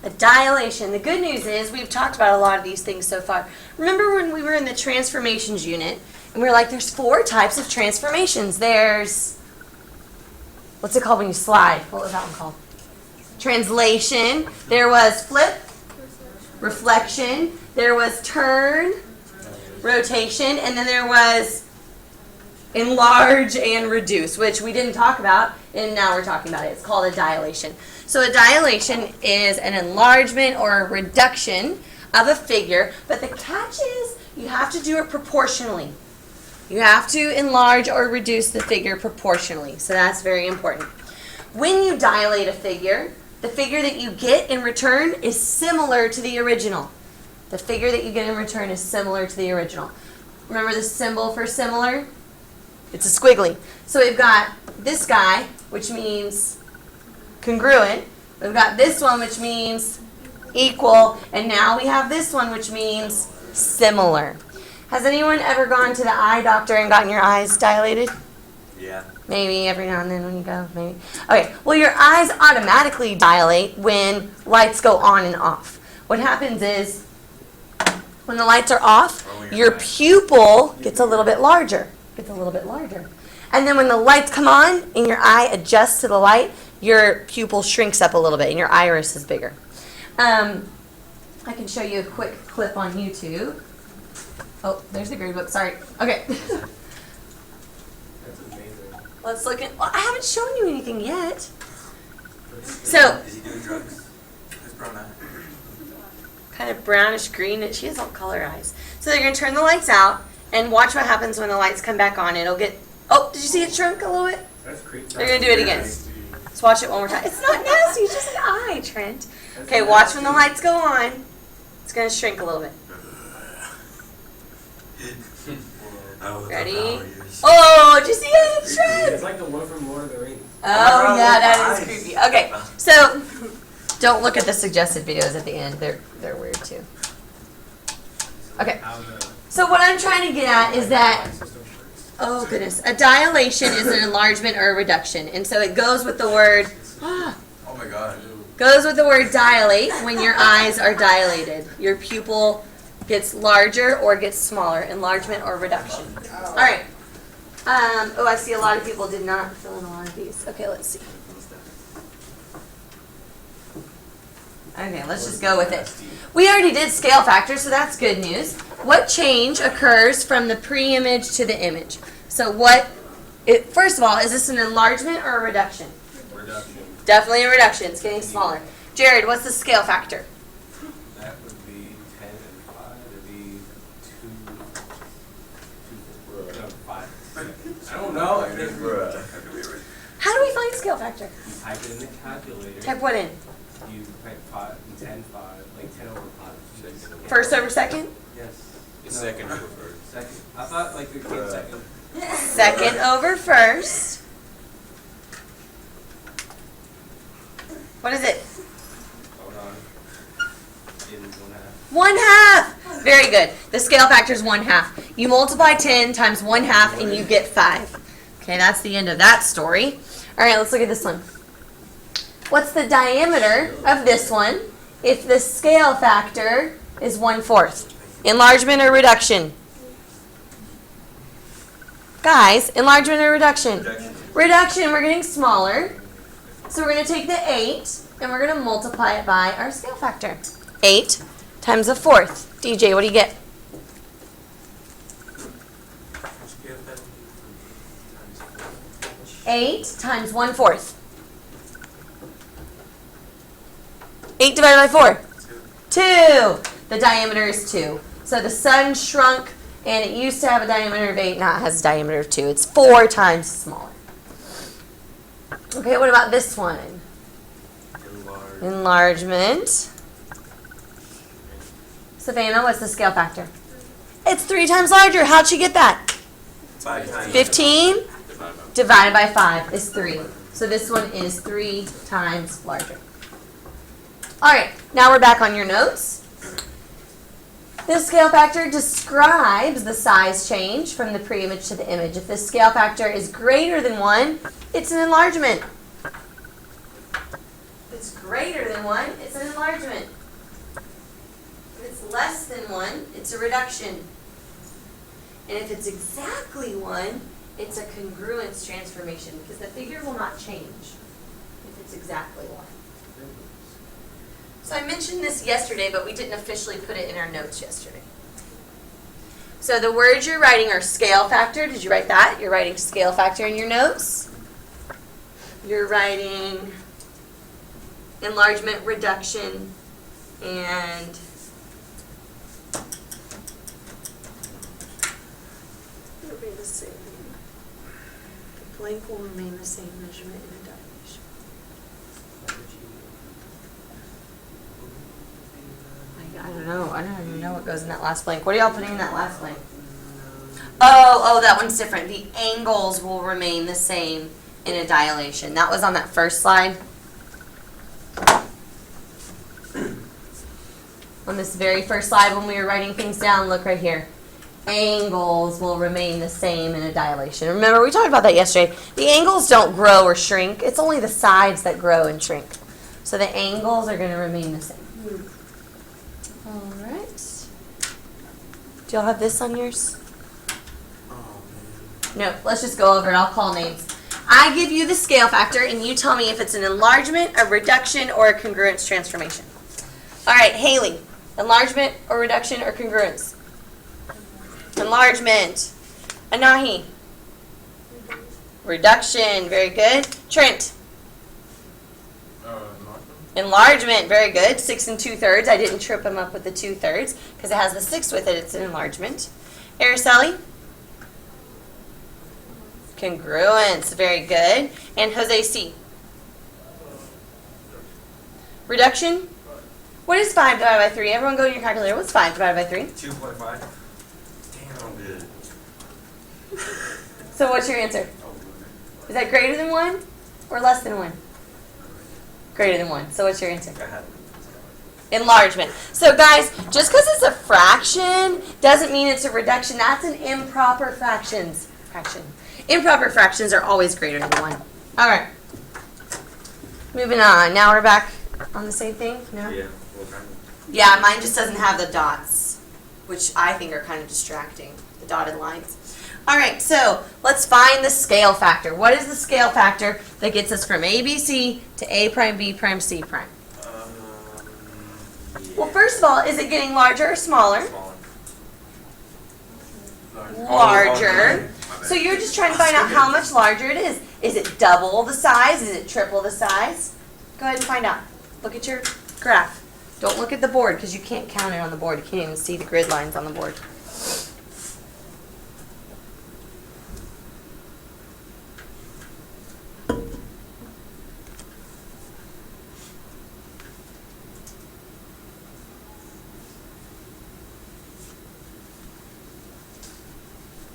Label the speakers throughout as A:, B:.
A: A dilation. The good news is we've talked about a lot of these things so far. Remember when we were in the transformations unit and we were like, there's 4 types of transformations. There's, what's it called when you slide? What was that one called? Translation. There was flip, reflection. There was turn, rotation, and then there was enlarge and reduce, which we didn't talk about, and now we're talking about it. It's called a dilation. So a dilation is an enlargement or a reduction of a figure, but the catch is you have to do it proportionally. You have to enlarge or reduce the figure proportionally, so that's very important. When you dilate a figure, the figure that you get in return is similar to the original. The figure that you get in return is similar to the original. Remember the symbol for similar? It's a squiggly. So we've got this guy, which means congruent. We've got this one, which means equal. And now we have this one, which means similar. Has anyone ever gone to the eye doctor and gotten your eyes dilated?
B: Yeah.
A: Maybe every now and then when you go, maybe. Okay, well your eyes automatically dilate when lights go on and off. What happens is when the lights are off, your pupil gets a little bit larger. And then when the lights come on and your eye adjusts to the light, your pupil shrinks up a little bit and your iris is bigger. I can show you a quick clip on YouTube. Oh, there's the grade book, sorry. Okay.
C: That's amazing.
A: Let's look at, well, I haven't shown you anything yet. So,
B: Is he doing drugs? His brown eye.
A: kind of brownish green, she has all color eyes. So they're going to turn the lights out and watch what happens when the lights come back on. It'll get, oh, did you see it shrunk a little bit?
C: That's creepy.
A: They're going to do it again. Let's watch it one more time. It's not nasty, it's just an eye, Trent. Okay, watch when the lights go on. It's going to shrink a little bit. Ready? Oh, did you see it? It shrunk.
C: It's like the one from Lord of the Rings.
A: Oh, yeah, that is creepy. Okay, so don't look at the suggested videos at the end. They're weird too. Okay, so what I'm trying to get at is that, oh goodness, a dilation is an enlargement or a reduction. And so it goes with the word,
B: Oh my God.
A: goes with the word dilate when your eyes are dilated. Your pupil gets larger or gets smaller, enlargement or reduction. All right. Oh, I see a lot of people did not fill in a lot of these. Okay, let's see. Okay, let's just go with it. We already did scale factor, so that's good news. What change occurs from the pre-image to the image? So first of all, is this an enlargement or a reduction?
C: Reduction.
A: Definitely a reduction. It's getting smaller. Jared, what's the scale factor?
C: That would be 10 and 5. It'd be 5. I don't know.
A: How do we find scale factor?
C: You type it in the calculator.
A: Type what in?
C: You type 5 and 10, 5, like 10 over 5.
A: First over second?
C: Yes.
B: Second over first.
C: Second. I thought like the kid second.
A: Second over first. What is it?
C: Hold on. It is 1/2.
A: 1/2. Very good. The scale factor is 1/2. You multiply 10 times 1/2 and you get 5. Okay, that's the end of that story. All right, let's look at this one. What's the diameter of this one if the scale factor is 1/4? Enlargement or reduction? Guys, enlargement or reduction? Reduction, we're getting smaller. So we're going to take the 8 and we're going to multiply it by our scale factor. 8 times 1/4. DJ, what do you get? 8 times 1/4. 8 divided by 4? 2. The diameter is 2. So the sun shrunk and it used to have a diameter of 8. Now it has a diameter of 2. It's 4 times smaller. Okay, what about this one? Enlargement. Savannah, what's the scale factor? It's 3 times larger. How'd she get that? 15 divided by 5 is 3. So this one is 3 times larger. All right, now we're back on your notes. This scale factor describes the size change from the pre-image to the image. If this scale factor is greater than 1, it's an enlargement. it's greater than 1, it's an enlargement. If it's less than 1, it's a reduction. And if it's exactly 1, it's a congruence transformation because the figure will not change if it's exactly 1. So I mentioned this yesterday, but we didn't officially put it in our notes yesterday. So the words you're writing are scale factor. Did you write that? You're writing scale factor in your notes. You're writing enlargement, reduction, and it'll be the same. The blank will remain the same measurement in a dilation. I don't know. I don't even know what goes in that last blank. What are y'all putting in that last blank? Oh, that one's different. The angles will remain the same in a dilation. That was on that first slide. On this very first slide when we were writing things down, look right here. Angles will remain the same in a dilation. Remember, we talked about that yesterday. The angles don't grow or shrink. It's only the sides that grow and shrink. So the angles are going to remain the same. All right. Do y'all have this on yours? No, let's just go over it. I'll call names. I give you the scale factor, and you tell me if it's an enlargement, a reduction, or a congruence transformation. All right, Haley. Enlargement or reduction or congruence? Enlargement. Anahi. Reduction. Very good. Trent. Enlargement. Very good. 6 2/3. I didn't trip him up with the 2/3 because it has the 6 with it. It's an enlargement. Araceli. Congruence. Very good. And Jose C. Reduction. What is 5 divided by 3? Everyone go to your calculator. What's 5 divided by 3?
C: 2.5.
B: Damn, good.
A: So what's your answer? Is that greater than 1 or less than 1? Greater than 1. So what's your answer? Enlargement. So guys, just because it's a fraction doesn't mean it's a reduction. That's an improper fraction. Improper fractions are always greater than 1. All right. Moving on. Now we're back on the same thing? No?
B: Yeah.
A: Yeah, mine just doesn't have the dots, which I think are kind of distracting, the dotted lines. All right, so let's find the scale factor. What is the scale factor that gets us from ABC to A prime, B prime, C prime? Well, first of all, is it getting larger or smaller? Larger. So you're just trying to find out how much larger it is. Is it double the size? Is it triple the size? Go ahead and find out. Look at your graph. Don't look at the board because you can't count it on the board. You can't even see the grid lines on the board.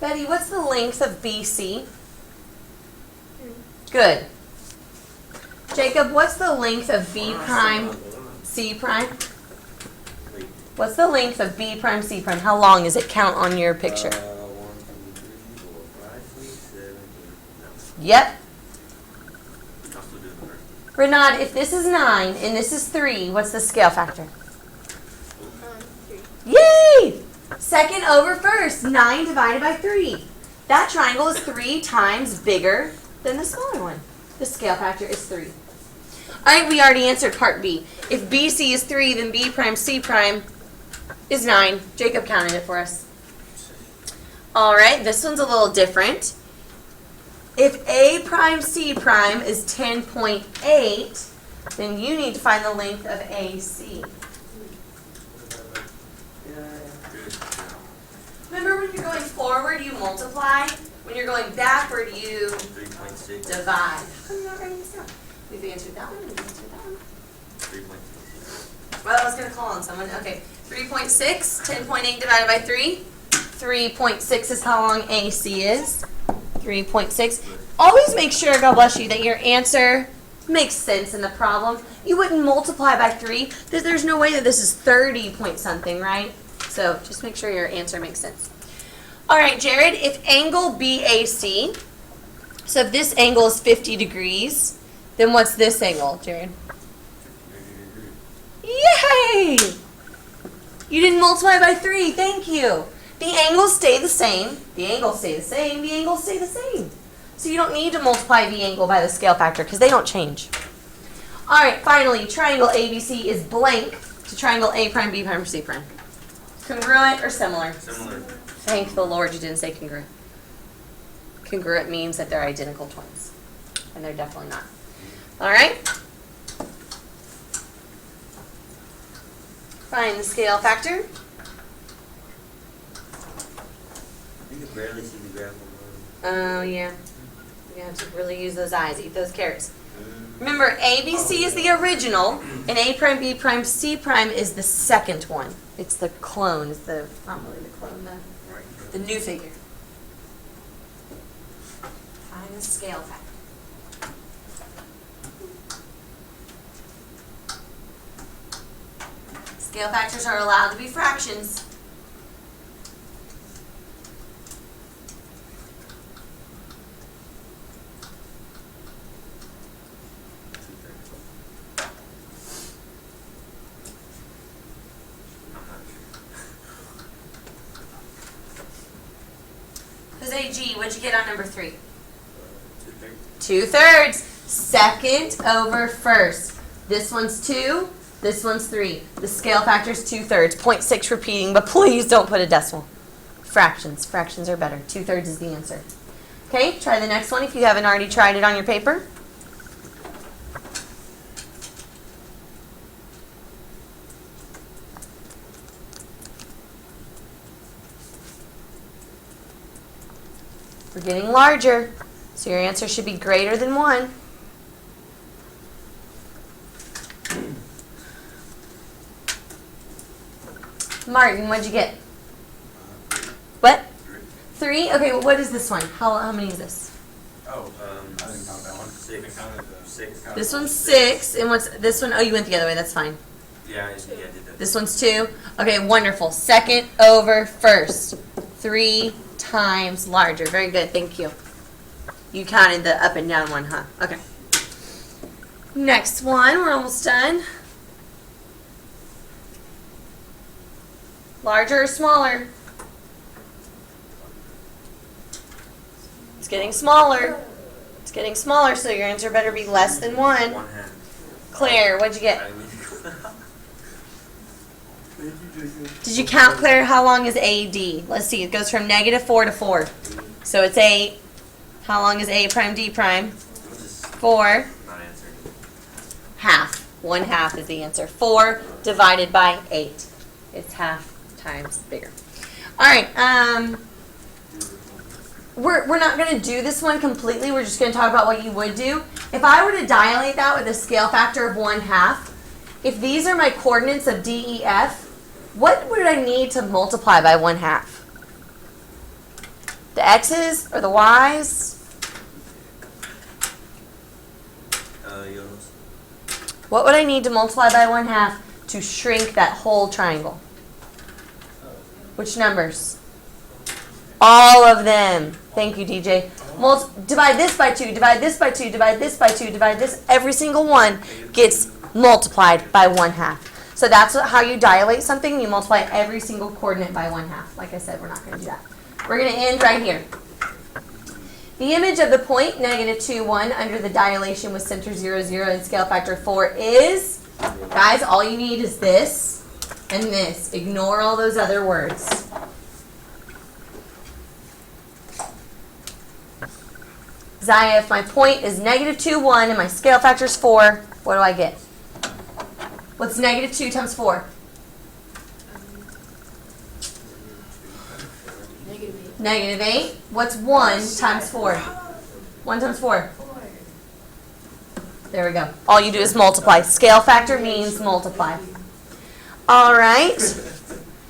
A: Betty, what's the length of BC? Good. Jacob, what's the length of B prime, C prime? What's the length of B prime, C prime? How long is it? Count on your picture.
B: 1, 2, 3, 4, 5, 6, 7, 8, 9.
A: Yep.
B: I'll still do the first.
A: Renard, if this is 9 and this is 3, what's the scale factor?
D: 3.
A: Yay! Second over first. 9 divided by 3. That triangle is 3 times bigger than the smaller one. The scale factor is 3. All right, we already answered part B. If BC is 3, then B prime C prime is 9. Jacob counted it for us. All right, this one's a little different. If A prime C prime is 10.8, then you need to find the length of AC. Remember when you're going forward, you multiply. When you're going backward, you
B: 3.6.
A: divide. How come you're not writing this down? We've answered that one. We've answered that one.
B: 3.6.
A: Well, I was going to call on someone. Okay. 3.6, 10.8 divided by 3. 3.6 is how long AC is. 3.6. Always make sure, God bless you, that your answer makes sense in the problem. You wouldn't multiply by 3. There's no way that this is 30 point something, right? So just make sure your answer makes sense. All right, Jared, if angle BAC, so if this angle is 50 degrees, then what's this angle, Jared? Yay! You didn't multiply by 3. Thank you. The angles stay the same. The angles stay the same. The angles stay the same. So you don't need to multiply the angle by the scale factor because they don't change. All right, finally, triangle ABC is blank to triangle A prime, B prime, C prime. Congruent or similar?
B: Similar.
A: Thank the Lord you didn't say congruent. Congruent means that they're identical twins. And they're definitely not. All right? Find the scale factor.
B: You can barely see the graph on
A: Oh, yeah. You have to really use those eyes. Eat those carrots. Remember, ABC is the original, and A prime, B prime, C prime is the second one. It's the clone. It's the, not really the clone, the new figure. Find the scale factor. Scale factors are allowed to be fractions. Jose G, what'd you get on number 3? 2/3. Second over first. This one's 2. This one's 3. The scale factor is 2/3. 0.6 repeating, but please don't put a decimal. Fractions. Fractions are better. 2/3 is the answer. Okay, try the next one if you haven't already tried it on your paper. We're getting larger, so your answer should be greater than 1. Martin, what'd you get? What? 3? Okay, well, what is this one? How many is this?
C: Oh, I didn't count that one.
B: 6.
C: I counted the 6.
A: This one's 6, and what's this one? Oh, you went the other way. That's fine.
B: Yeah, I did that.
A: This one's 2. Okay, wonderful. Second over first. 3 times larger. Very good. Thank you. You counted the up and down one, huh? Okay. Next one. We're almost done. Larger or smaller? It's getting smaller. It's getting smaller, so your answer better be less than 1.
B: 1/2.
A: Claire, what'd you get?
B: I mean,
A: Did you count, Claire? How long is AD? Let's see. It goes from -4 to 4. So it's 8. How long is A prime, D prime?
B: I'm just
A: 4.
B: not answering.
A: Half. 1/2 is the answer. 4 divided by 8. It's half times bigger. All right. We're not going to do this one completely. We're just going to talk about what you would do. If I were to dilate that with a scale factor of 1/2, if these are my coordinates of D, E, F, what would I need to multiply by 1/2? The X's or the Y's?
B: Yours.
A: What would I need to multiply by 1/2 to shrink that whole triangle? Which numbers? All of them. Thank you, DJ. Divide this by 2, divide this by 2, divide this by 2, divide this. Every single one gets multiplied by 1/2. So that's how you dilate something. You multiply every single coordinate by 1/2. Like I said, we're not going to do that. We're going to end right here. The image of the point, -2, 1, under the dilation with center 0, 0, and scale factor 4 is, guys, all you need is this and this. Ignore all those other words. Zaya, if my point is -2, 1, and my scale factor is 4, what do I get? What's -2 times 4? -8. What's 1 times 4? 1 times 4. There we go. All you do is multiply. Scale factor means multiply. All right.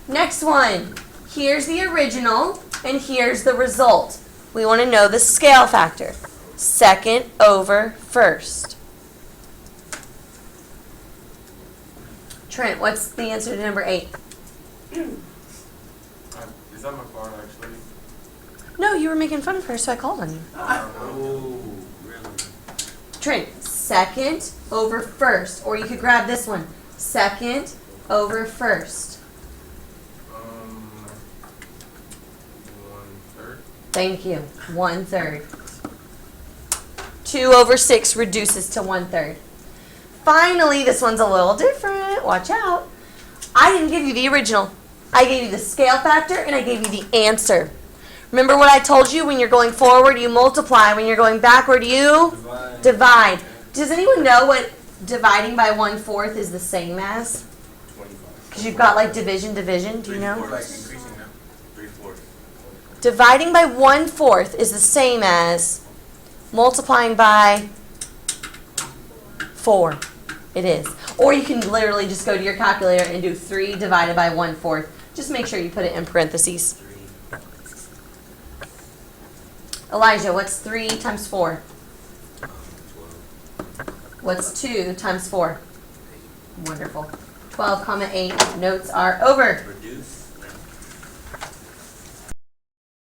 A: Next one. Here's the original, and here's the result. We want to know the scale factor. Second over first. Trent, what's the answer to number 8?
C: Is that my card, actually?
A: No, you were making fun of her, so I called on you.
B: Oh, really?
A: Trent, second over first. Or you could grab this one. second over first.
C: 1/3.
A: Thank you. 1/3. 2 over 6 reduces to 1/3. Finally, this one's a little different. Watch out. I didn't give you the original. I gave you the scale factor and I gave you the answer. Remember what I told you? When you're going forward, you multiply. When you're going backward, you divide. Does anyone know what dividing by 1/4 is the same as?
C: 25.
A: Because you've got like division. Do you know?
C: Like increasing now. 3/4.
A: Dividing by 1/4 is the same as multiplying by 4. It is. Or you can literally just go to your calculator and do 3 divided by 1/4. Just make sure you put it in parentheses.
B: 3.
A: Elijah, what's 3 times 4?
B: 12.
A: What's 2 times 4? Wonderful. 12, 8. Notes are over.